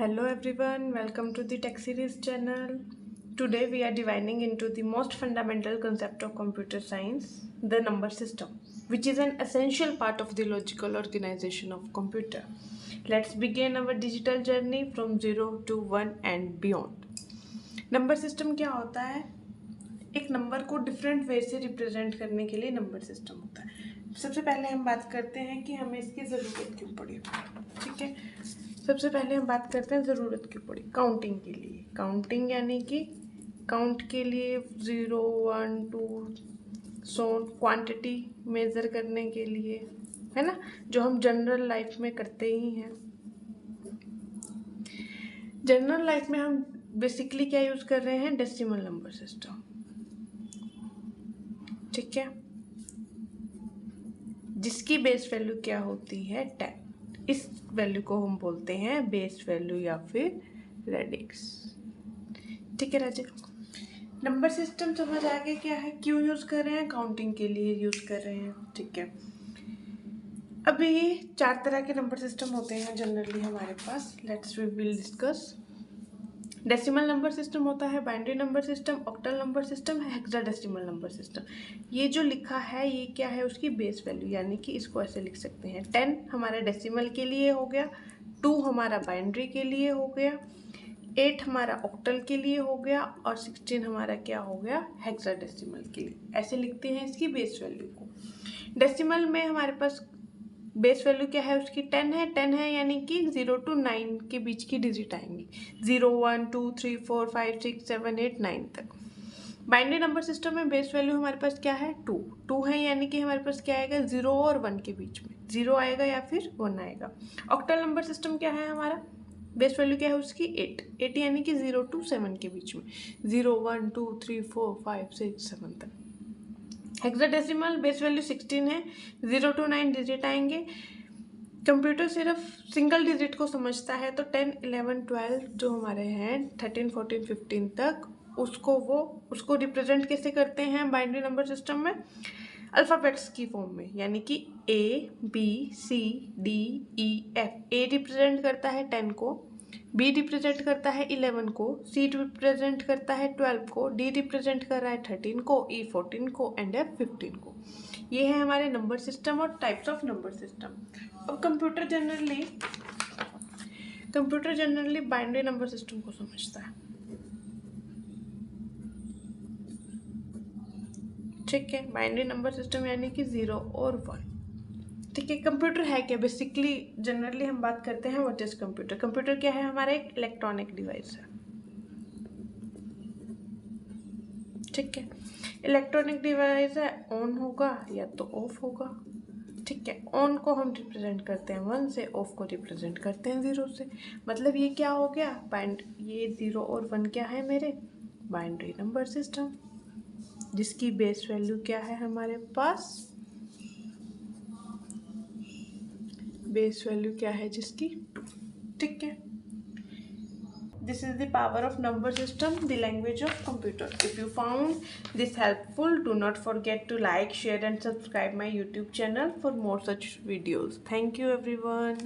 Hello everyone, welcome to the Tech Series channel. Today we are dividing into the most fundamental concept of computer science, the number system, which is an essential part of the logical organization of computer. Let's begin our digital journey from 0 to 1 and beyond. Number system क्या होता है? एक number को different way से represent करने के लिए number system होता है। सबसे पहले हम बात करते हैं कि हमें इसकी ज़रूरत क्यों पड़ी। ठीक है, सबसे पहले हम बात करते हैं ज़रूरत क्यों पड़ी। काउंटिंग के लिए, काउंटिंग यानी कि काउंट के लिए 0 1 2 सो क्वांटिटी मेज़र करने के लिए, है ना, जो हम जनरल लाइफ में करते ही हैं। जनरल लाइफ में हम बेसिकली क्या यूज़ कर रहे हैं? Decimal number system. ठीक है, जिसकी बेस वैल्यू क्या होती है? 10। इस वैल्यू को हम बोलते हैं बेस वैल्यू या फिर रेडिक्स। ठीक है राजे, नंबर सिस्टम समझ आ गया क्या है, क्यों यूज़ कर रहे हैं? काउंटिंग के लिए यूज़ कर रहे हैं। ठीक है, अभी ये 4 तरह के नंबर सिस्टम होते हैं जनरली हमारे पास। Let's we will discuss. Decimal number system होता है, binary number system, octal number system, hexadecimal number system. ये जो लिखा है ये क्या है? उसकी बेस वैल्यू, यानी कि इसको ऐसे लिख सकते हैं। 10 हमारा डेसिमल के लिए हो गया, 2 हमारा बाइनरी के लिए हो गया, 8 हमारा ऑक्टल के लिए हो गया और 16 हमारा क्या हो गया? हेक्साडेसिमल के लिए। ऐसे लिखते हैं इसकी बेस वैल्यू को। डेसिमल में हमारे पास बेस वैल्यू क्या है? उसकी 10 है। 10 है यानी कि 0 to 9 के बीच की डिजिट आएंगी, 0 1 2 3 4 5 6 7 8 9 तक। बाइनरी नंबर सिस्टम में बेस वैल्यू हमारे पास क्या है? 2 है, यानी कि हमारे पास क्या आएगा? 0 और 1 के बीच में 0 आएगा या फिर 1 आएगा। ऑक्टल नंबर सिस्टम क्या है हमारा? बेस वैल्यू क्या है उसकी? 8 यानी कि 0 to 7 के बीच में, 0 1 2 3 4 5 6 7 तक। हेक्साडेसिमल बेस वैल्यू 16 है, 0 to 9 डिजिट आएंगे। कंप्यूटर सिर्फ सिंगल डिजिट को समझता है, तो 10 11 12 जो हमारे हैं 13 14 15 तक, उसको रिप्रेजेंट कैसे करते हैं बाइनरी नंबर सिस्टम में? अल्फ़ाबेट्स की फॉर्म में, यानी कि A B C D E F। A represent करता है 10 को, B रिप्रेजेंट करता है 11 को, C रिप्रेजेंट करता है 12 को, D रिप्रेजेंट कर रहा है 13 को, E 14 को एंड F 15 को। ये है हमारे नंबर सिस्टम और टाइप्स ऑफ नंबर सिस्टम। अब computer generally binary number system को समझता है। ठीक है, बाइनरी नंबर सिस्टम यानी कि 0 और 1। ठीक है, कंप्यूटर है क्या? बेसिकली जनरली हम बात करते हैं व्हाट इज कंप्यूटर। कंप्यूटर क्या है? हमारा एक इलेक्ट्रॉनिक डिवाइस है। ठीक है, इलेक्ट्रॉनिक डिवाइस है, ऑन होगा या तो ऑफ होगा। ठीक है, ऑन को हम रिप्रेजेंट करते हैं 1 से, ऑफ को रिप्रेजेंट करते हैं 0 से। मतलब ये क्या हो गया? ये 0 और 1 क्या है मेरे? बाइनरी नंबर सिस्टम, जिसकी बेस वैल्यू क्या है हमारे पास? बेस वैल्यू क्या है जिसकी? 2। ठीक है, this is the power of number system, the language of computer. If you found this helpful, do not forget to like, share and subscribe my YouTube channel for more such videos. Thank you everyone.